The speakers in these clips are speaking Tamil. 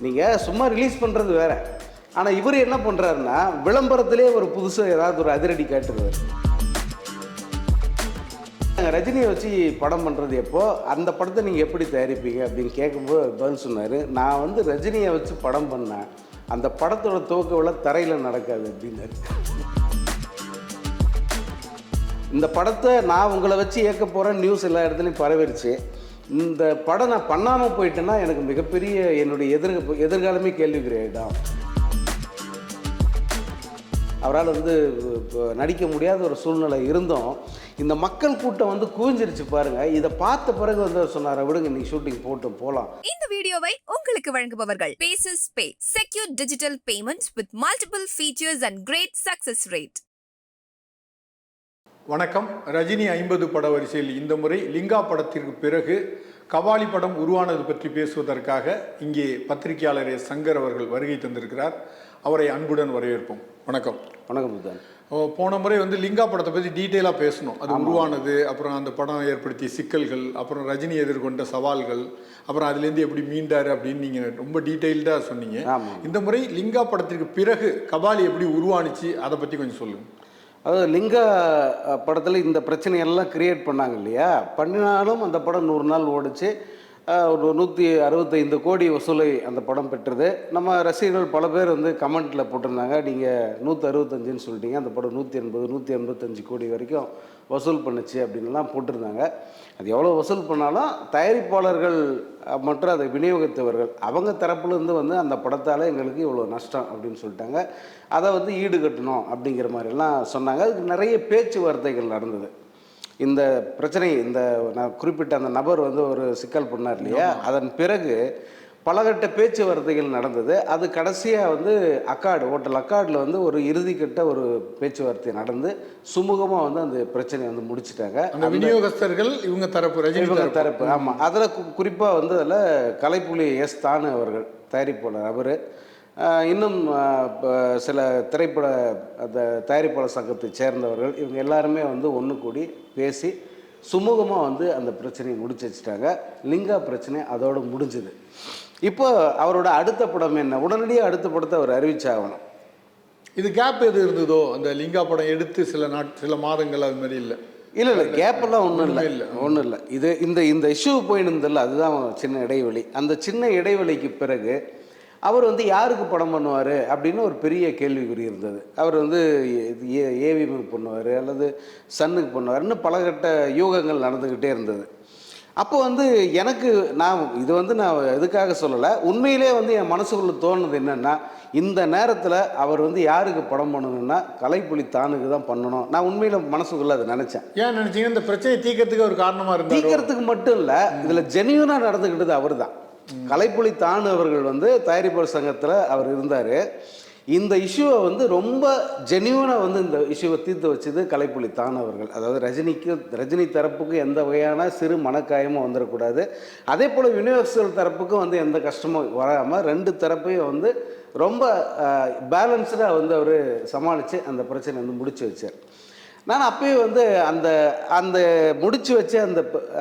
நீங்கள் சும்மா ரிலீஸ் பண்ணுறது வேற. ஆனால் இவர் என்ன பண்ணுறாருன்னா விளம்பரத்திலே ஒரு புதுசாக ஏதாவது ஒரு அதிரடி காட்டுறாரு. ரஜினியை வச்சு படம் பண்ணுறது எப்போ, அந்த படத்தை நீங்கள் எப்படி தயாரிப்பீங்க அப்படின்னு கேட்கும்போது பதில் சொன்னார், நான் வந்து ரஜினியை வச்சு படம் பண்ணேன், அந்த படத்தோட துவக்க விழா தரையில் நடக்காது அப்படின்னாரு. இந்த படத்தை நான் உங்களை வச்சு இயக்க போகிறேன், நியூஸ் எல்லா இடத்துலையும் பரவிடுச்சு. இந்த படம் நான் பண்ணாமல் போயிட்டேன்னா எனக்கு மிகப்பெரிய என்னுடைய எதிர்காலமே கேள்விக்குறியாயிடும். அவரால் வந்து நடிக்க முடியாத ஒரு சூழ்நிலை இருந்தும் இந்த மக்கள் கூட்டம் வந்து குவிஞ்சிருச்சு பாருங்க. இதை பார்த்த பிறகு வந்து சொன்னார், விடுங்க நீ ஷூட்டிங் போட்டு போகலாம். இந்த வீடியோவை உங்களுக்கு வழங்குபவர்கள் பேசஸ் பே, secure digital payments with multiple features and great success rate. வணக்கம். ரஜினி 50 பட வரிசையில் இந்த முறை லிங்கா படத்திற்கு பிறகு கபாலி படம் உருவானது பற்றி பேசுவதற்காக இங்கே பத்திரிகையாளர் சங்கர் அவர்கள் வருகை தந்திருக்கிறார். அவரை அன்புடன் வரவேற்போம். வணக்கம். வணக்கம் புத்தன். போன முறை வந்து லிங்கா படத்தை பற்றி டீட்டெயிலாக பேசணும். அது உருவானது, அப்புறம் அந்த படம் ஏற்படுத்திய சிக்கல்கள், அப்புறம் ரஜினி எதிர்கொண்ட சவால்கள், அப்புறம் அதுலேருந்து எப்படி மீண்டார் அப்படின்னு நீங்கள் ரொம்ப டீட்டெயில்டாக சொன்னீங்க. இந்த முறை லிங்கா படத்திற்கு பிறகு கபாலி எப்படி உருவானுச்சு அதை பற்றி கொஞ்சம் சொல்லுங்கள். அதாவது லிங்கா படத்தில் இந்த பிரச்சனையெல்லாம் கிரியேட் பண்ணாங்க இல்லையா, பண்ணினாலும் அந்த படம் 100 நாள் ஓடிச்சு. ஒரு 165 கோடி வசூலை அந்த படம் பெற்றது. நம்ம ரசிகர்கள் பல பேர் வந்து கமெண்ட்டில் போட்டிருந்தாங்க, நீங்கள் 165ன்னு சொல்லிட்டீங்க, அந்த படம் 180 185 கோடி வரைக்கும் வசூல் பண்ணுச்சு அப்படின்லாம் போட்டிருந்தாங்க. அது எவ்வளோ வசூல் பண்ணாலும் தயாரிப்பாளர்கள் மற்றும் அதை விநியோகித்தவர்கள் அவங்க தரப்புலேருந்து வந்து அந்த படத்தால் எங்களுக்கு இவ்வளோ நஷ்டம் அப்படின்னு சொல்லிட்டாங்க, அதை வந்து ஈடுகட்டணும் அப்படிங்கிற மாதிரிலாம் சொன்னாங்க. அதுக்கு நிறைய பேச்சுவார்த்தைகள் நடந்தது. இந்த பிரச்சனை, இந்த நான் குறிப்பிட்ட அந்த நபர் வந்து ஒரு சிக்கல் பண்ணார் இல்லையா, அதன் பிறகு பலகட்ட பேச்சுவார்த்தைகள் நடந்தது. அது கடைசியாக வந்து ஹோட்டல் அக்காடில் வந்து ஒரு இறுதிக்கட்ட ஒரு பேச்சுவார்த்தை நடந்து சுமூகமாக வந்து அந்த பிரச்சனையை வந்து முடிச்சுட்டாங்க. அந்த விநியோகஸ்தர்கள் இவங்க தரப்பு. ஆமாம். அதில் குறிப்பாக வந்து அதில் கலைப்புலி எஸ் தானு அவர்கள் தயாரிப்பாளர், அவர் இன்னும் சில திரைப்பட அந்த தயாரிப்பாளர் சங்கத்தை சேர்ந்தவர்கள், இவங்க எல்லாருமே வந்து ஒன்று கூடி பேசி சுமூகமாக வந்து அந்த பிரச்சனையை முடிச்சு வச்சுட்டாங்க. லிங்கா பிரச்சனை அதோடு முடிஞ்சுது. இப்போ அவரோட அடுத்த படம் என்ன, உடனடியாக அடுத்த படத்தை அவர் அறிவிச்சாகணும். இது கேப் எது இருந்ததோ, அந்த லிங்கா படம் எடுத்து சில மாதங்கள் அது மாதிரி இல்லை. இல்லை கேப்பெல்லாம் ஒன்றும் இல்லை. இது இந்த இஷ்யூ போயின்னு அதுதான் சின்ன இடைவெளி. அந்த சின்ன இடைவெளிக்கு பிறகு அவர் வந்து யாருக்கு படம் பண்ணுவார் அப்படின்னு ஒரு பெரிய கேள்விக்குறி இருந்தது. அவர் வந்து ஏவிஎம்க்கு பண்ணுவார் அல்லது சன்னுக்கு பண்ணுவார்னு பலகட்ட யூகங்கள் நடந்துக்கிட்டே இருந்தது. அப்போ வந்து எனக்கு நான் எதுக்காக சொல்லலை, உண்மையிலே வந்து என் மனசுக்குள்ளே தோணுது என்னென்னா, இந்த நேரத்தில் அவர் வந்து யாருக்கு படம் பண்ணணும்னா கலைப்புலி தானுக்கு தான் பண்ணணும். நான் உண்மையில் மனசுக்குள்ளே அதை நினச்சேன். ஏன் நினச்சிங்க? இந்த பிரச்சனையை தீர்க்கறதுக்கு ஒரு காரணமாக இருந்தால் தீர்க்கறதுக்கு மட்டும் இல்லை, இதில் ஜெனியூனாக நடந்துக்கிட்டது அவர் தான். கலைப்புலி தானு அவர்கள் வந்து தயாரிப்பாளர் சங்கத்தில் அவர் இருந்தார். இந்த இஷ்யூவை வந்து ரொம்ப ஜெனியூனாக வந்து இந்த இஷ்யூவை தீர்த்து வச்சது கலைப்புலி தானு அவர்கள். அதாவது ரஜினி தரப்புக்கு எந்த வகையான சிறு மனக்காயமும் வந்துடக்கூடாது, அதே போல் யூனிவர்சல் தரப்புக்கும் வந்து எந்த கஷ்டமும் வராமல் 2 தரப்பையும் வந்து ரொம்ப பேலன்ஸ்டாக வந்து அவர் சமாளித்து அந்த பிரச்சனை வந்து முடிச்சு வச்சார். நான் அப்போயே வந்து அந்த முடிச்சு வச்சு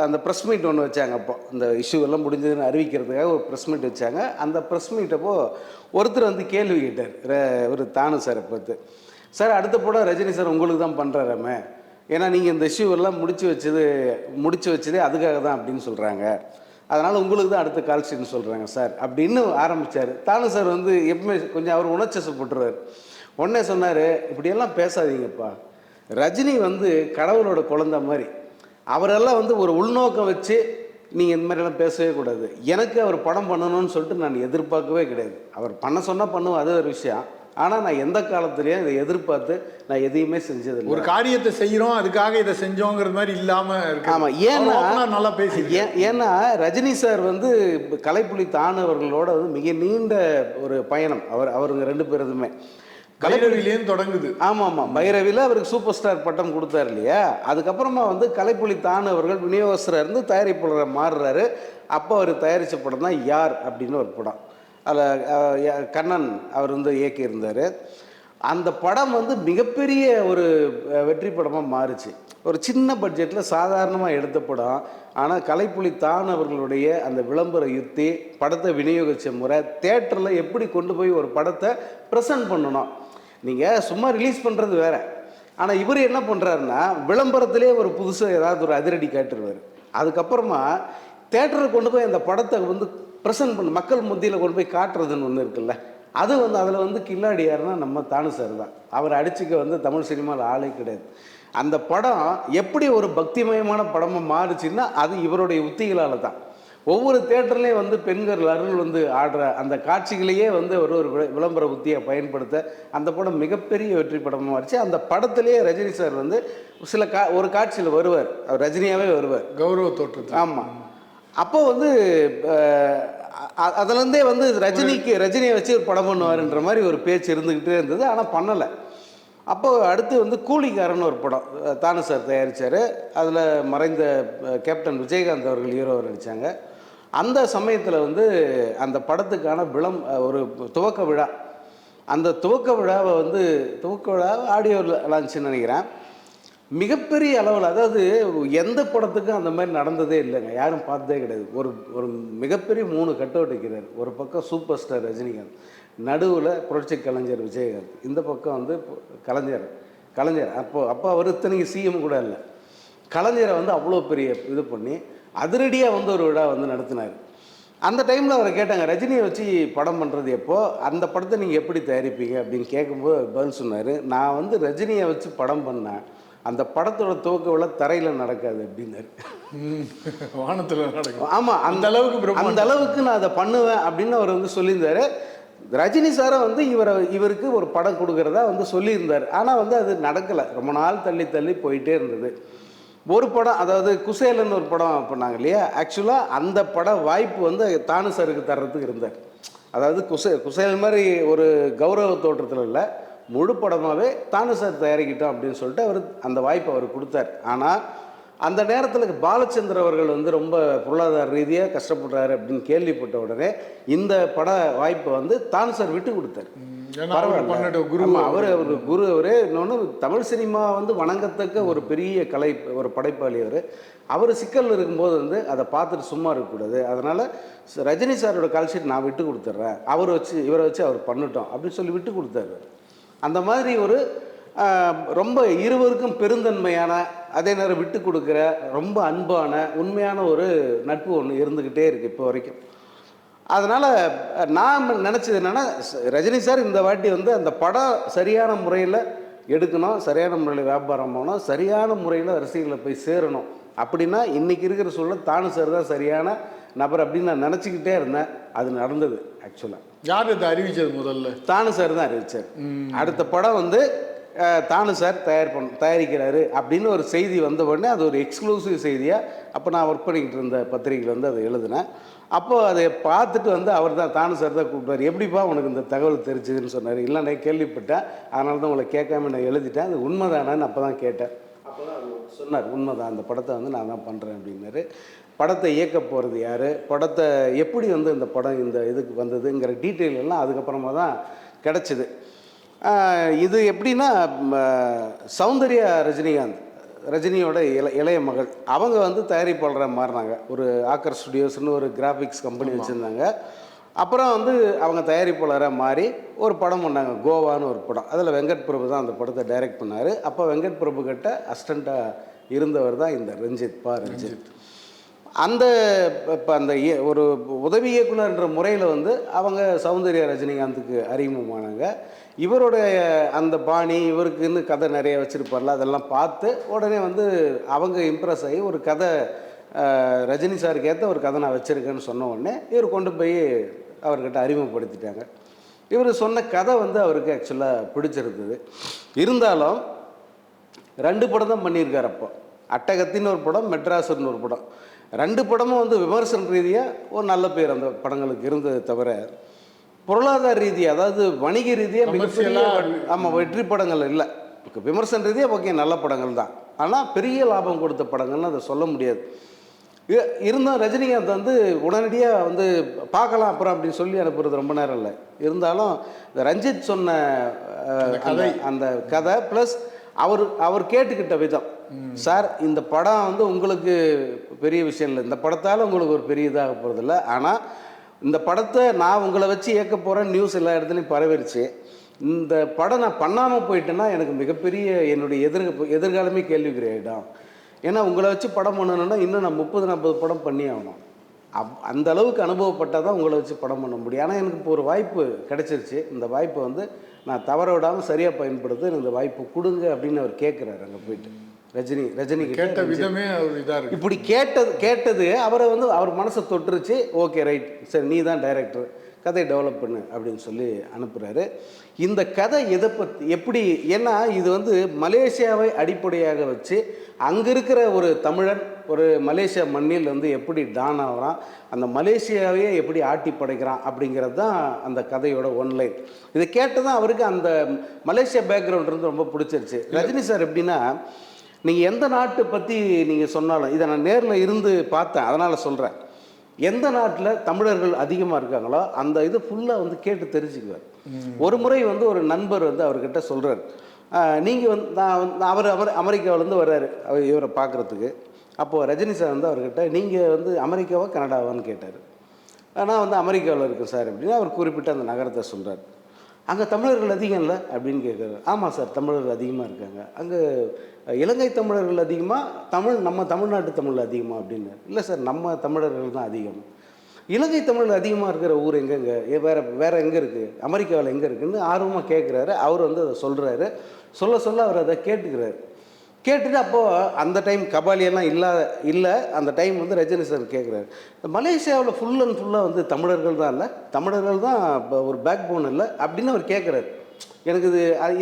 அந்த ப்ரெஸ் மீட் ஒன்று வச்சாங்க. அப்போ இந்த இஷ்யூவெல்லாம் முடிஞ்சதுன்னு அறிவிக்கிறதுக்காக ஒரு ப்ரெஸ் மீட் வச்சாங்க. அந்த ப்ரெஸ் மீட்டப்போ ஒருத்தர் வந்து கேள்வி கேட்டார், ஒரு தானு சாரை பார்த்து, சார் அடுத்த படம் ரஜினி சார் உங்களுக்கு தான் பண்ணுறாராமே, ஏன்னா நீங்கள் இந்த இஷ்யூவெல்லாம் முடிச்சு வச்சதே அதுக்காக தான் அப்படின்னு சொல்கிறாங்க, அதனால் உங்களுக்கு தான் அடுத்த கால் ஷீட்னு சொல்கிறாங்க சார் அப்படின்னு ஆரம்பித்தார். தானு சார் வந்து எப்பவுமே கொஞ்சம் அவர் உணர்ச்சிசப்பட்டுருவார். உடனே சொன்னார், இப்படியெல்லாம் பேசாதீங்கப்பா, ரஜினி வந்து கடவுளோட குழந்தை மாதிரி, அவரெல்லாம் வந்து ஒரு உள்நோக்கம் வச்சு நீங்கள் இந்த மாதிரிலாம் பேசவே கூடாது. எனக்கு அவர் படம் பண்ணணும்னு சொல்லிட்டு நான் எதிர்பார்க்கவே கிடையாது. அவர் பண்ண சொன்னால் பண்ணுவோம், அது ஒரு விஷயம். ஆனால் நான் எந்த காலத்துலேயும் இதை எதிர்பார்த்து நான் எதையுமே செஞ்சதில்லை. ஒரு காரியத்தை செய்கிறோம் அதுக்காக இதை செஞ்சோங்கிறது மாதிரி இல்லாமல் இருக்கு. ஆமாம், ஏன்னா நல்லா பேசி ஏன்னா ரஜினி சார் வந்து கலைப்புலி தானு அவர்களோட வந்து மிக நீண்ட ஒரு பயணம் அவருங்க 2 பேருதுமே கலைப்புலியிலேருந்து தொடங்குது. ஆமாம், பைரவியில் அவருக்கு சூப்பர் ஸ்டார் பட்டம் கொடுத்தாரு இல்லையா, அதுக்கப்புறமா வந்து கலைப்புலி தானு அவர்கள் விநியோகஸ்தராக இருந்து தயாரிப்பாளராக மாறுறாரு. அப்போ அவர் தயாரித்த படம் தான் யார் அப்படின்னு ஒரு படம். அதில் கண்ணன் அவர் வந்து இயக்கியிருந்தார். அந்த படம் வந்து மிகப்பெரிய ஒரு வெற்றி படமாக மாறுச்சு. ஒரு சின்ன பட்ஜெட்டில் சாதாரணமாக எடுத்த படம். ஆனால் கலைப்புலி தான் அவர்களுடைய அந்த விளம்பர யுக்தி, படத்தை விநியோகித்த முறை, தேட்டரில் எப்படி கொண்டு போய் ஒரு படத்தை ப்ரெசென்ட் பண்ணணும். நீங்கள் சும்மா ரிலீஸ் பண்ணுறது வேறு. ஆனால் இவர் என்ன பண்ணுறாருன்னா, விளம்பரத்திலே ஒரு புதுசாக ஏதாவது ஒரு அதிரடி காட்டுருவார். அதுக்கப்புறமா தேட்டரை கொண்டு போய் அந்த படத்தை வந்து ப்ரெசென்ட் பண்ண, மக்கள் மத்தியில் கொண்டு போய் காட்டுறதுன்னு ஒன்று இருக்குல்ல, அது வந்து அதில் வந்து கில்லாடி யாருன்னா நம்ம தானு சார் தான். அவர் அடிச்சுக்க வந்து தமிழ் சினிமாவில் ஆளே கிடையாது. அந்த படம் எப்படி ஒரு பக்திமயமான படமாக மாறுச்சுன்னா அது இவருடைய உத்திகளால் தான். ஒவ்வொரு தேட்டர்லேயும் வந்து பெண்கள் அருள் வந்து ஆடுற அந்த காட்சிகளையே வந்து ஒரு விளம்பர உத்தியை பயன்படுத்த அந்த படம் மிகப்பெரிய வெற்றி படமாக மாறிச்சு. அந்த படத்திலேயே ரஜினி சார் வந்து ஒரு காட்சியில் வருவார், அவர் ரஜினியாகவே வருவார், கௌரவ தோற்றம். ஆமாம். அப்போ வந்து அதுலேருந்தே வந்து ரஜினியை வச்சு ஒரு படம் பண்ணுவார்ன்ற மாதிரி ஒரு பேச்சு இருந்துக்கிட்டே இருந்தது. ஆனால் பண்ணலை. அப்போது அடுத்து வந்து கூலிக்காரன்னு ஒரு படம் தானு சார் தயாரித்தார். அதில் மறைந்த கேப்டன் விஜயகாந்த் அவர்கள் ஹீரோவை நடித்தாங்க. அந்த சமயத்தில் வந்து அந்த படத்துக்கான ஒரு துவக்க விழா, அந்த துவக்க விழாவை வந்து ஆடியோ லான்ச்சுன்னு நினைக்கிறேன், மிகப்பெரிய அளவில், அதாவது எந்த படத்துக்கும் அந்த மாதிரி நடந்ததே இல்லைங்க, யாரும் பார்த்ததே கிடையாது. ஒரு மிகப்பெரிய 3 கட் அவுட் வைக்கிறார். ஒரு பக்கம் சூப்பர் ஸ்டார் ரஜினிகாந்த், நடுவில் புரட்சி கலைஞர் விஜயகாந்த், இந்த பக்கம் வந்து கலைஞர் அப்போ அவர் இத்தனைக்கு சிஎம் கூட இல்லை. கலைஞரை வந்து அவ்வளோ பெரிய இது பண்ணி அதிரடியாக வந்து ஒரு விழா வந்து நடத்தினார். அந்த டைமில் அவரை கேட்டாங்க, ரஜினியை வச்சு படம் பண்ணுறது எப்போ, அந்த படத்தை நீங்கள் எப்படி தயாரிப்பீங்க அப்படின்னு கேட்கும்போது பதில் சொன்னார், நான் வந்து ரஜினியை வச்சு படம் பண்ணேன், அந்த படத்தோட துவக்க விழா தரையில் நடக்காது அப்படின்னாரு. வானத்தில் நடக்கும். ஆமாம், அந்த அளவுக்கு நான் அதை பண்ணுவேன் அப்படின்னு அவர் வந்து சொல்லியிருந்தார். ரஜினி சாரை வந்து இவருக்கு ஒரு படம் கொடுக்குறதா வந்து சொல்லியிருந்தார். ஆனால் வந்து அது நடக்கலை, ரொம்ப நாள் தள்ளி போயிட்டே இருந்தது. ஒரு படம், அதாவது குசேலன்னு ஒரு படம் பண்ணாங்க இல்லையா, ஆக்சுவலாக அந்த பட வாய்ப்பு வந்து தானு சாருக்கு தர்றதுக்கு இருந்தார். அதாவது குசேல் மாதிரி ஒரு கௌரவ தோற்றத்தில் இல்லை, முழு படமாகவே தானு சார் தயாரிக்கிட்டோம் அப்படின்னு சொல்லிட்டு அவர் அந்த வாய்ப்பை அவர் கொடுத்தார். ஆனால் அந்த நேரத்தில் பாலச்சந்தர் அவர்கள் வந்து ரொம்ப பொருளாதார ரீதியாக கஷ்டப்படுறாரு அப்படின்னு கேள்விப்பட்ட உடனே இந்த பட வாய்ப்பை வந்து தானு சார் விட்டு கொடுத்தார். அவர் குரு அவரே. இன்னொன்று, தமிழ் சினிமா வந்து வணங்கத்தக்க ஒரு பெரிய ஒரு படைப்பாளி அவர் சிக்கல் இருக்கும்போது வந்து அதை பார்த்துட்டு சும்மா இருக்கக்கூடாது. அதனால் ரஜினி சாரோட கால்ஷீட் நான் விட்டு கொடுத்துட்றேன், இவரை வச்சு அவர் பண்ணட்டும் அப்படின்னு சொல்லி விட்டு கொடுத்தாரு. அந்த மாதிரி ஒரு ரொம்ப இருவருக்கும் பெருந்தன்மையான, அதே நேரம் விட்டு கொடுக்குற, ரொம்ப அன்பான உண்மையான ஒரு நட்பு ஒன்று இருந்துக்கிட்டே இருக்குது இப்போ வரைக்கும். அதனால் நான் நினச்சது என்னென்னா, ரஜினி சார் இந்த வாட்டி வந்து அந்த படம் சரியான முறையில் எடுக்கணும், சரியான முறையில் வியாபாரம் பண்ணணும், சரியான முறையில் ரசிகர்களை போய் சேரணும். அப்படின்னா இன்றைக்கி இருக்கிற சூழல் தானு சார் தான் சரியான நபர் அப்படின்னு நான் நினச்சிக்கிட்டே இருந்தேன். அது நடந்தது. ஆக்சுவலாக யார் இதை அறிவித்தது? முதல்ல தானு சார் தான் அறிவித்தார். அடுத்த படம் வந்து தானு சார் தயாரிக்கிறாரு அப்படின்னு ஒரு செய்தி வந்த உடனே அது ஒரு எக்ஸ்க்ளூசிவ் செய்தியாக, அப்போ நான் ஒர்க் பண்ணிக்கிட்டு இருந்த பத்திரிகையில் வந்து அதை எழுதினேன். அப்போது அதை பார்த்துட்டு வந்து அவர் தான் தானு சார் தான் கூப்பிட்டார். எப்படிப்பா உனக்கு இந்த தகவல் தெரிஞ்சுதுன்னு சொன்னார். இல்லை, நான் கேள்விப்பட்டேன், அதனால தான் உங்களை கேட்காம நான் எழுதிட்டேன், அது உண்மைதானான்னு அப்போ தான் கேட்டேன். அப்போ தான் அவர் சொன்னார், உண்மைதான், அந்த படத்தை வந்து நான் தான் பண்ணுறேன் அப்படின்னாரு. படத்தை இயக்க போகிறது யார், படத்தை எப்படி வந்து இந்த படம் இந்த இதுக்கு வந்ததுங்கிற டீட்டெயில் எல்லாம் அதுக்கப்புறமா தான் கிடச்சிது. இது எப்படின்னா, சௌந்தர்யா ரஜினியோட இளைய மகள், அவங்க வந்து தயாரிப்பாளராக மாறினாங்க. ஒரு ஆக்கர் ஸ்டுடியோஸ்னு ஒரு கிராஃபிக்ஸ் கம்பெனி வச்சுருந்தாங்க. அப்புறம் வந்து அவங்க தயாரிப்பாளராக மாறி ஒரு படம் பண்ணாங்க, கோவான்னு ஒரு படம். அதில் வெங்கட் பிரபு தான் அந்த படத்தை டைரக்ட் பண்ணார். அப்போ வெங்கட் பிரபு கிட்ட அசிஸ்டண்ட்டாக இருந்தவர் தான் இந்த ரஞ்சித். அந்த இப்போ அந்த ஒரு உதவி இயக்குனர்ன்ற முறையில் வந்து அவங்க சௌந்தர்யா ரஜினிகாந்துக்கு அறிமுகமானாங்க. இவருடைய அந்த பாணி, இவருக்குன்னு கதை நிறைய வச்சுருப்பார்ல, அதெல்லாம் பார்த்து உடனே வந்து அவங்க இம்ப்ரெஸ் ஆகி ஒரு கதை, ரஜினி சாருக்கு ஏற்ற ஒரு கதை நான் வச்சுருக்கேன்னு சொன்ன உடனே இவர் கொண்டு போய் அவர்கிட்ட அறிமுகப்படுத்திட்டாங்க. இவர் சொன்ன கதை வந்து அவருக்கு ஆக்சுவலாக பிடிச்சிருந்தது. இருந்தாலும் 2 படம் தான் பண்ணியிருக்கார். அப்போ அட்டகத்தின்னு ஒரு படம், மெட்ராஸ்ன்னு ஒரு படம். 2 படமும் வந்து விமர்சன ரீதியாக ஒரு நல்ல பேர் அந்த படங்களுக்கு இருந்ததை தவிர, பொருளாதார ரீதியாக, அதாவது வணிக ரீதியாக மிகப்பெரிய வெற்றி படங்கள் இல்லை. விமர்சன ரீதியாக ஓகே, நல்ல படங்கள் தான், ஆனால் பெரிய லாபம் கொடுத்த படங்கள்னு அதை சொல்ல முடியாது. இருந்தால் ரஜினிகாந்த் வந்து உடனடியாக வந்து பார்க்கலாம் அப்புறம் அப்படின்னு சொல்லி அனுப்புறது ரொம்ப நேரம் இல்லை. இருந்தாலும் இந்த ரஞ்சித் சொன்ன அந்த கதை ப்ளஸ் அவர் கேட்டுக்கிட்ட விதம், சார் இந்த படம் வந்து உங்களுக்கு பெரிய விஷயம் இல்லை, இந்த படத்தால் உங்களுக்கு ஒரு பெரிய இதாக போகிறதில்ல, ஆனால் இந்த படத்தை நான் உங்களை வச்சு இயக்க போகிறேன், நியூஸ் எல்லா இடத்துலையும் பரவிருச்சு, இந்த படம் நான் பண்ணாமல் போயிட்டேன்னா எனக்கு மிகப்பெரிய என்னுடைய எதிர்காலமே கேள்விக்குறியாயிடும். ஏன்னா உங்களை வச்சு படம் பண்ணணுன்னா இன்னும் நான் 30-40 படம் பண்ணி ஆகணும். அந்த அளவுக்கு அனுபவப்பட்டால் தான் உங்களை வச்சு படம் பண்ண முடியும். ஆனால் எனக்கு இப்போ ஒரு வாய்ப்பு கிடைச்சிருச்சு, இந்த வாய்ப்பை வந்து நான் தவற விடாமல் சரியாக பயன்படுத்த எனக்கு இந்த வாய்ப்பு கொடுங்க அப்படின்னு அவர் கேட்குறாரு. அங்கே போயிட்டு ரஜினி கேட்ட விதமே அவர் இதாக இருக்கு. இப்படி கேட்டது அவரை வந்து அவர் மனசை தொட்டுருச்சு. ஓகே ரைட், சரி நீ தான் டைரக்டர், கதை டெவலப் பண்ணு அப்படின்னு சொல்லி அனுப்புகிறாரு. இந்த கதை எதை பற்றி எப்படி, ஏன்னா இது வந்து மலேசியாவை அடிப்படையாக வச்சு அங்கே இருக்கிற ஒரு தமிழன் ஒரு மலேசியா மண்ணில் வந்து எப்படி டான் ஆகிறான், அந்த மலேசியாவையே எப்படி ஆட்டி படைக்கிறான் அப்படிங்கிறது தான் அந்த கதையோட ஒன்லைன். இதை கேட்டு தான் அவருக்கு அந்த மலேசியா பேக்ரவுண்ட் இருந்து ரொம்ப பிடிச்சிருச்சு. ரஜினி சார் எப்படின்னா, நீங்கள் எந்த நாட்டை பற்றி நீங்கள் சொன்னாலும், இதை நான் நேரில் இருந்து பார்த்தேன் அதனால் சொல்கிறேன், எந்த நாட்டில் தமிழர்கள் அதிகமாக இருக்காங்களோ அந்த இது ஃபுல்லாக வந்து கேட்டு தெரிஞ்சுக்குவார். ஒரு முறை வந்து ஒரு நண்பர் வந்து அவர்கிட்ட சொல்கிறார், நீங்கள் வந்து அவர் அமெரிக்காவிலேருந்து வர்றாரு இவரை பார்க்குறதுக்கு. அப்போது ரஜினி சார் வந்து அவர்கிட்ட நீங்கள் வந்து அமெரிக்காவா கனடாவான்னு கேட்டார். நான் வந்து அமெரிக்காவில் இருக்கேன் சார் அப்படின்னு அவர் குறிப்பிட்ட அந்த நகரத்தை சொல்கிறார். அங்கே தமிழர்கள் அதிகம் இல்லை அப்படின்னு கேட்குறாரு. ஆமாம் சார், தமிழர்கள் அதிகமாக இருக்காங்க. அங்கே இலங்கை தமிழர்கள் அதிகமாக, நம்ம தமிழ்நாட்டு தமிழ் அதிகமாக அப்படின்னு. இல்லை சார், நம்ம தமிழர்கள் தான் அதிகம். இலங்கை தமிழ் அதிகமாக இருக்கிற ஊர் எங்கெங்க, வேறு எங்கே இருக்குது, அமெரிக்காவில் எங்கே இருக்குதுன்னு ஆர்வமாக கேட்குறாரு. அவர் வந்து அதை சொல்கிறாரு. சொல்ல அவர் அதை கேட்டுக்கிறாரு. கேட்டுட்டு அப்போது அந்த டைம் கபாலியெல்லாம் இல்லை அந்த டைம் வந்து ரஜினி சார் கேட்குறாரு, இந்த மலேசியாவில் ஃபுல் அண்ட் ஃபுல்லாக வந்து தமிழர்கள் தான் இல்லை, தமிழர்கள் தான் ஒரு பேக் போன் இல்லை அப்படின்னு அவர் கேட்குறாரு. எனக்கு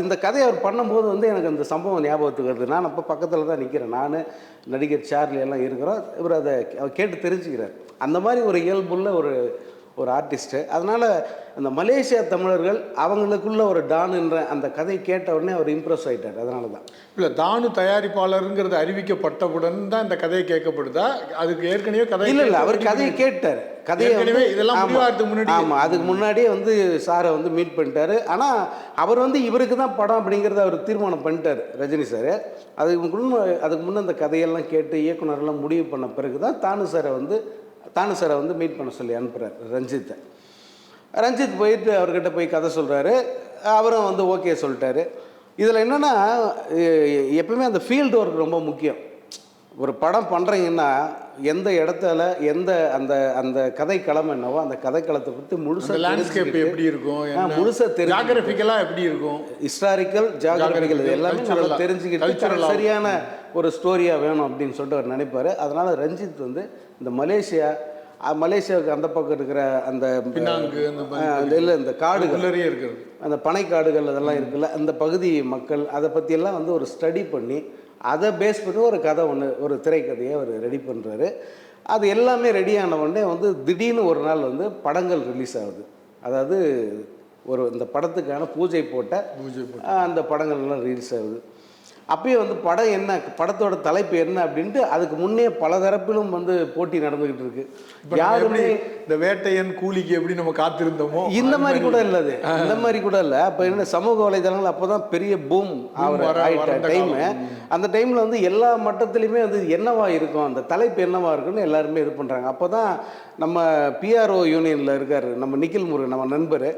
இந்த கதையை அவர் பண்ணும்போது வந்து எனக்கு அந்த சம்பவம் ஞாபகத்துக்கு வருது. நான் அப்போ பக்கத்தில் தான் நிற்கிறேன், நான் நடிகர் சார்லி எல்லாம் இருக்கிறோம். இவர் அதை கேட்டு தெரிஞ்சுக்கிறார். அந்த மாதிரி ஒரு இயல்புள்ள ஒரு ஆர்டிஸ்ட்டு. அதனால் அந்த மலேசியா தமிழர்கள் அவங்களுக்குள்ள ஒரு டானுன்ற அந்த கதை கேட்ட உடனே அவர் இம்ப்ரெஸ் ஆகிட்டார். அதனால தான் இல்லை, தானு தயாரிப்பாளருங்கிறது அறிவிக்கப்பட்டவுடன் தான் இந்த கதையை கேட்கப்படுதா? அதுக்கு ஏற்கனவே கதை இல்லை அவர் கதையை கேட்டார். கதையை இதெல்லாம் முன்னாடி, ஆமாம், அதுக்கு முன்னாடியே வந்து சாரை வந்து மீட் பண்ணிட்டாரு. ஆனால் அவர் வந்து இவருக்கு தான் படம் அப்படிங்கிறத அவர் தீர்மானம் பண்ணிட்டார் ரஜினி சார். அதுக்கு முன்னே அந்த கதையெல்லாம் கேட்டு இயக்குனரெல்லாம் முடிவு பண்ண பிறகு தான் தானு சாரை வந்து மீட் பண்ண சொல்லி அனுப்புகிறார் ரஞ்சித்தை. ரஞ்சித் போயிட்டு அவர்கிட்ட போய் கதை சொல்கிறாரு. அவரும் வந்து ஓகே சொல்லிட்டாரு. இதில் என்னென்னா, எப்பவுமே அந்த ஃபீல்டு ஒர்க் ரொம்ப முக்கியம். ஒரு படம் பண்ணுறீங்கன்னா எந்த இடத்துல அந்த கதைக்களம் என்னவோ அந்த கதைக்களத்தை பற்றி முழுசாக லேண்ட்ஸ்கேப் எப்படி இருக்கும், முழுசாக ஜியோகிராஃபிக்கலாக எப்படி இருக்கும், ஹிஸ்டாரிக்கல் ஜியோகிராஃபிக்கல் இது எல்லாமே நல்லா தெரிஞ்சுக்கிட்டு சரியான ஒரு ஸ்டோரியாக வேணும் அப்படின்னு சொல்லிட்டு அவர் நினைப்பார். அதனால் ரஞ்சித் வந்து இந்த மலேசியாவுக்கு அந்த பக்கம் இருக்கிற அந்த இல்லை இந்த காடுகள் இருக்கிறது, அந்த பனைக்காடுகள் அதெல்லாம் இருக்குல்ல, அந்த பகுதி மக்கள் அதை பற்றியெல்லாம் வந்து ஒரு ஸ்டடி பண்ணி அதை பேஸ் பண்ணி ஒரு கதை ஒரு திரைக்கதையை அவர் ரெடி பண்ணுறாரு. அது எல்லாமே ரெடியான உடனே வந்து திடீர்னு ஒரு நாள் வந்து படங்கள் ரிலீஸ் ஆகுது. அதாவது இந்த படத்துக்கான பூஜை போட்ட அந்த படங்கள்லாம் ரிலீஸ் ஆகுது. அப்பயே வந்து படம் என்ன, படத்தோட தலைப்பு என்ன அப்படின்ட்டு அதுக்கு முன்னே பல தரப்பிலும் வந்து போட்டி நடந்துகிட்டு இருக்கு. யாருமே இந்த வேட்டையன் கூலிக்கு எப்படி நம்ம காத்திருந்தோமோ இந்த மாதிரி கூட இல்லை, அது இந்த மாதிரி கூட இல்லை. அப்போ என்ன சமூக வலைதளங்கள் அப்போ தான் பெரிய பூம் ஆகிட்ட டைமு. அந்த டைமில் வந்து எல்லா மட்டத்துலேயுமே வந்து என்னவா இருக்கும், அந்த தலைப்பு என்னவா இருக்குன்னு எல்லாருமே இது பண்ணுறாங்க. அப்போ தான் நம்ம பிஆர்ஓ யூனியனில் இருக்கார் நம்ம நிக்கில் முருகன், நம்ம நண்பர்,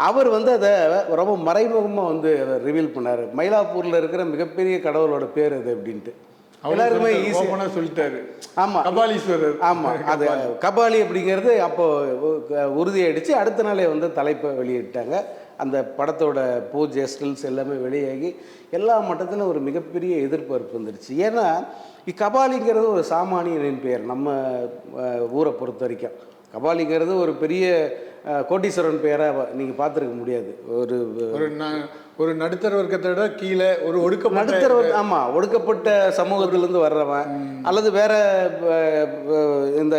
அவர் வந்து அதை ரொம்ப மறைமுகமாக வந்து அதை ரிவீல் பண்ணார். மயிலாப்பூரில் இருக்கிற மிகப்பெரிய கடவுளோட பேர் அது அப்படின்ட்டு எல்லாருமே ஈஸியாக சொல்லிட்டாரு. ஆமாம், கபாலீஸ்வரர். ஆமாம், அது கபாலி அப்படிங்கிறது அப்போது உறுதியாயிடுச்சு. அடுத்த நாளே வந்து தலைப்பை வெளியிட்டாங்க. அந்த படத்தோட பூஜை ஸ்டில்ஸ் எல்லாமே வெளியாகி எல்லா மட்டத்திலும் ஒரு மிகப்பெரிய எதிர்பார்ப்பு வந்துடுச்சு. ஏன்னா கபாலிங்கிறது ஒரு சாமானியனின் பெயர். நம்ம ஊரை பொறுத்த வரைக்கும் கபாலிங்கிறது ஒரு பெரிய கோட்டீஸ்வரன் பெயராக நீங்கள் பார்த்துருக்க முடியாது. ஒரு நடுத்தர வர்க்கத்தை விட கீழே ஒரு ஒடுக்கப்பட்ட நடுத்தர ஆமா ஒடுக்கப்பட்ட சமூகத்திலிருந்து வர்றவன் அல்லது வேற இந்த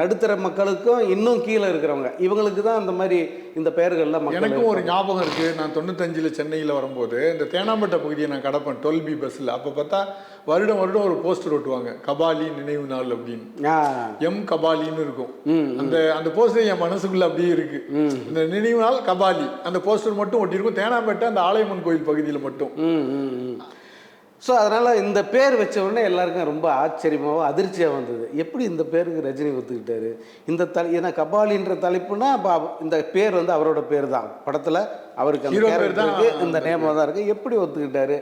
நடுத்தர மக்களுக்கும் இன்னும் கீழே இருக்கிறவங்க இவங்களுக்கு தான் அந்த மாதிரி இந்த பெயர்கள்லாம் மக்கள். எனக்கும் ஒரு ஞாபகம் இருக்கு. நான் 95 சென்னையில் வரும்போது இந்த தேனாம்பேட்டை பகுதியை நான் கடப்பேன் 12B பஸ்ஸில். அப்போ பார்த்தா வருடம் ஒரு போஸ்டர் ஒட்டுவாங்க, கபாலி நினைவு நாள் அப்படின்னு. எம் கபாலின்னு இருக்கும். அந்த அந்த போஸ்டர் என் மனசுக்குள்ள அப்படியே இருக்கு. இந்த நினைவு நாள் கபாலி அந்த போஸ்டர் மட்டும் ஒட்டியிருக்கும் தேனாம்பேட்டை அந்த ஆலயம்மன் கோயில் பகுதியில் மட்டும். ஸோ அதனால் இந்த பேர் வச்ச உடனே எல்லாருக்கும் ரொம்ப ஆச்சரியமாகவும் அதிர்ச்சியாக வந்தது. எப்படி இந்த பேருக்கு ரஜினி ஒத்துக்கிட்டாரு? இந்த ஏன்னா கபாலின்ற தலைப்புனா அப்போ இந்த பேர் வந்து அவரோட பேர் தான், படத்தில் அவருக்கு அந்த கேரக்டருக்கு இந்த நேமாக தான் இருக்குது, எப்படி ஒத்துக்கிட்டாரு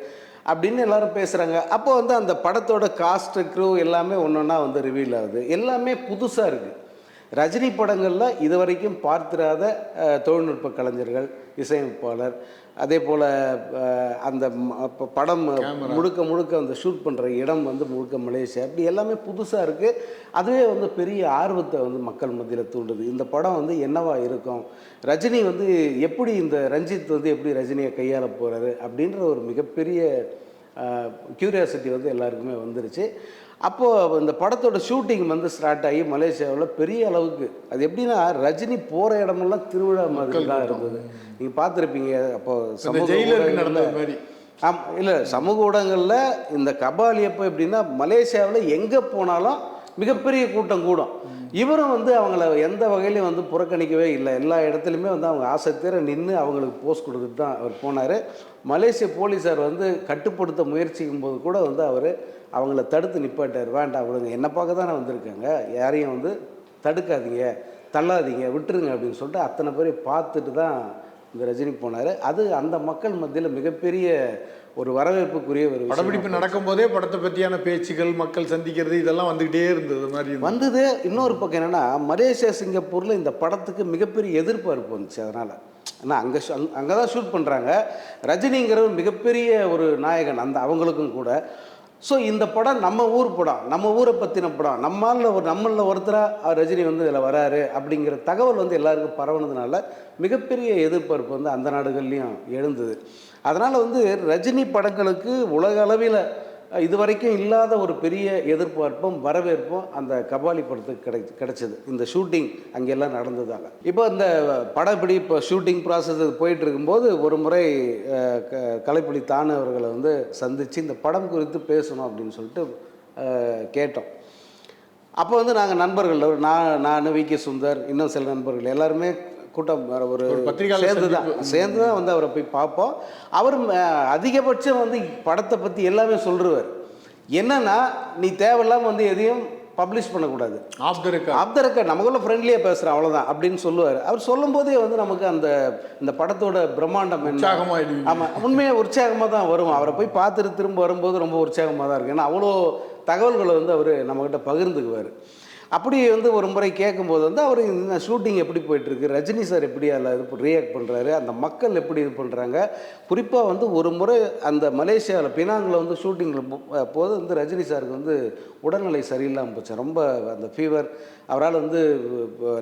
அப்படின்னு எல்லாரும் பேசுகிறாங்க. அப்போ வந்து அந்த படத்தோட காஸ்ட் க்ரூ எல்லாமே ஒன்று ஒன்றா வந்து ரிவீல் ஆகுது. எல்லாமே புதுசாக இருக்குது. ரஜினி படங்களில் இது வரைக்கும் பார்த்திராத தொழில்நுட்ப கலைஞர்கள், இசையமைப்பாளர், அதே போல் அந்த படம் முழுக்க அந்த ஷூட் பண்ணுற இடம் வந்து முழுக்க மலேசியா, அப்படி எல்லாமே புதுசாக இருக்குது. அதுவே வந்து பெரிய ஆர்வத்தை வந்து மக்கள் மத்தியில் தூண்டுது. இந்த படம் வந்து என்னவா இருக்கும், ரஜினி வந்து எப்படி இந்த ரஞ்சித் வந்து எப்படி ரஜினியை கையாள போகிறாரு அப்படின்ற ஒரு மிகப்பெரிய க்யூரியாசிட்டி வந்து எல்லாருக்குமே வந்துருச்சு. அப்போது இந்த படத்தோட ஷூட்டிங் வந்து ஸ்டார்ட் ஆகி மலேசியாவில் பெரிய அளவுக்கு, அது எப்படின்னா ரஜினி போகிற இடமெல்லாம் திருவிழா மாதிரி தான் இருந்தது. நீங்கள் பார்த்துருப்பீங்க. அப்போது சமூக ஊடகங்களில் இல்லை சமூக ஊடகங்களில் இந்த கபாலி அப்போ எப்படின்னா மலேசியாவில் எங்கே போனாலும் மிகப்பெரிய கூட்டம் கூடும். இவரும் வந்து அவங்கள எந்த வகையிலையும் வந்து புறக்கணிக்கவே இல்லை. எல்லா இடத்துலையுமே வந்து அவங்க ஆசை தீர நின்று அவங்களுக்கு போஸ்ட் கொடுத்துட்டு தான் அவர் போனார். மலேசிய போலீஸார் வந்து கட்டுப்படுத்த முயற்சிக்கும் போது கூட வந்து அவர் அவங்கள தடுத்து நிப்பாட்டார். வேண்டாம் விடுங்க, என்னை பார்க்க தானே வந்திருக்காங்க, யாரையும் வந்து தடுக்காதீங்க, தள்ளாதீங்க, விட்டுருங்க அப்படின்னு சொல்லிட்டு அத்தனை பேரை பார்த்துட்டு தான் இந்த ரஜினி போனார். அது அந்த மக்கள் மத்தியில் மிகப்பெரிய ஒரு வரவேற்புக்குரிய ஒரு படப்பிடிப்பு நடக்கும் போதே படத்தை பற்றியான பேச்சுகள், மக்கள் சந்திக்கிறது, இதெல்லாம் வந்துக்கிட்டே இருந்தது மாதிரி வந்தது. இன்னொரு பக்கம் என்னென்னா மலேசியா சிங்கப்பூரில் இந்த படத்துக்கு மிகப்பெரிய எதிர்பார்ப்பு வந்துச்சு. அதனால் ஏன்னா அங்கே தான் ஷூட் பண்ணுறாங்க. ரஜினிங்கிறவர் மிகப்பெரிய ஒரு நாயகன் அந்த அவங்களுக்கும் கூட. ஸோ இந்த படம் நம்ம ஊர் படம், நம்ம ஊரை பற்றின படம், நம்மளில் ஒருத்தராக ரஜினி வந்து இதில் வராரு அப்படிங்கிற தகவல் வந்து எல்லாருக்கும் பரவுனதுனால மிகப்பெரிய எதிர்பார்ப்பு வந்து அந்த நாடுகள்லையும் எழுந்தது. அதனால் வந்து ரஜினி படங்களுக்கு உலக அளவில் இதுவரைக்கும் இல்லாத ஒரு பெரிய எதிர்பார்ப்பும் வரவேற்பும் அந்த கபாலி படத்துக்கு கிடைச்சது. இந்த ஷூட்டிங் அங்கெல்லாம் நடந்ததாங்க. இப்போ இந்த படப்பிடி இப்போ ஷூட்டிங் ப்ராசஸ் போயிட்டு இருக்கும்போது ஒரு முறை கலைப்புலி தானு அவர்களை வந்து சந்தித்து இந்த படம் குறித்து பேசணும் அப்படின்னு சொல்லிட்டு கேட்டோம். அப்போ வந்து நாங்கள் நண்பர்கள் நான் வி.கே. சுந்தர், இன்னும் சில நண்பர்கள் எல்லாருமே கூட்டம் ஒரு சேர்ந்து தான் வந்து அவரை போய் பார்ப்போம். அவர் அதிகபட்சம் வந்து படத்தை பற்றி எல்லாமே சொல்லிடுவார். என்னன்னா நீ தேவையில்லாமல் வந்து எதையும் பப்ளிஷ் பண்ணக்கூடாது, ஆஃப் த ரெக்கார்ட் நமக்குள்ள ஃப்ரெண்ட்லியாக பேசுகிறேன் அவ்வளோதான் அப்படின்னு சொல்லுவார். அவர் சொல்லும் போதே வந்து நமக்கு இந்த படத்தோட பிரம்மாண்டம் என்ன, ஆமாம் உண்மையாக உற்சாகமாக தான் வரும். அவரை போய் பார்த்துட்டு திரும்ப வரும்போது ரொம்ப உற்சாகமாக தான் இருக்குது. ஏன்னா அவ்வளோ தகவல்களை வந்து அவர் நம்மக்கிட்ட பகிர்ந்துக்குவார். அப்படி வந்து ஒரு முறை கேட்கும்போது வந்து அவர் இந்த ஷூட்டிங் எப்படி போயிட்டுருக்கு, ரஜினி சார் எப்படி அதில் இது ரியாக்ட் பண்ணுறாரு, அந்த மக்கள் எப்படி இது பண்ணுறாங்க. குறிப்பாக வந்து ஒரு முறை அந்த மலேசியாவில் பினாங்கில் வந்து ஷூட்டிங்கில் போது வந்து ரஜினி சாருக்கு வந்து உடல்நிலை சரியில்லாமல் போச்சு. ரொம்ப அந்த ஃபீவர், அவரால் வந்து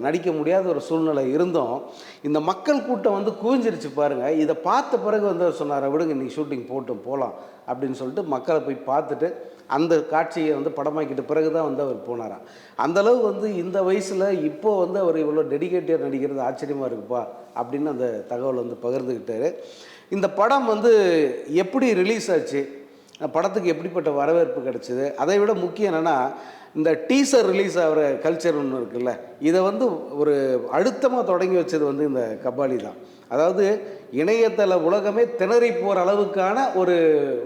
நடிக்க முடியாத ஒரு சூழ்நிலை இருந்தும் இந்த மக்கள் கூட்டம் வந்து குவிஞ்சிருச்சு பாருங்கள். இதை பார்த்த பிறகு வந்து அவர் சொன்னார், விடுங்க நீ ஷூட்டிங் போகலாம் அப்படின்னு சொல்லிட்டு மக்களை போய் பார்த்துட்டு அந்த காட்சியை வந்து படமாக்கிட்ட பிறகு தான் வந்து அவர் போனாராம். அந்தளவு வந்து இந்த வயசில் இப்போது வந்து அவர் இவ்வளோ டெடிகேட்டியாக நடிக்கிறது ஆச்சரியமாக இருக்குப்பா அப்படின்னு அந்த தகவல் வந்து பகிர்ந்துக்கிட்டாரு. இந்த படம் வந்து எப்படி ரிலீஸ் ஆச்சு, படத்துக்கு எப்படிப்பட்ட வரவேற்பு கிடச்சிது, அதை விட முக்கியம் என்னென்னா இந்த டீசர் ரிலீஸ் ஆகிற கல்ச்சர் ஒன்று இருக்குல்ல, இதை வந்து ஒரு அழுத்தமாக தொடங்கி வச்சது வந்து இந்த கபாலி தான். அதாவது இணையதள உலகமே திணறி போகிற அளவுக்கான ஒரு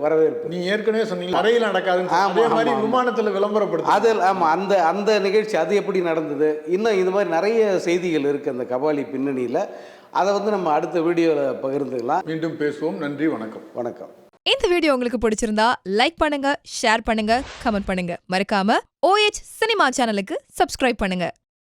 வரவேற்பு. நீ ஏற்கனவே சொன்னீங்க அறையில் நடக்காதுன்னு, அதே மாதிரி விமானத்தில் விளம்பரப்படுத்து அது. ஆமாம், அந்த நிகழ்ச்சி அது எப்படி நடந்தது, இன்னும் இது மாதிரி நிறைய செய்திகள் இருக்குது அந்த கபாலி பின்னணியில். அதை வந்து நம்ம அடுத்த வீடியோவில் பகிர்ந்துக்கலாம். மீண்டும் பேசுவோம். நன்றி, வணக்கம். வணக்கம். இந்த வீடியோ உங்களுக்கு பிடிச்சிருந்தா லைக் பண்ணுங்க, ஷேர் பண்ணுங்க, கமெண்ட் பண்ணுங்க. மறக்காம OH சினிமா சேனலுக்கு சப்ஸ்கிரைப் பண்ணுங்க.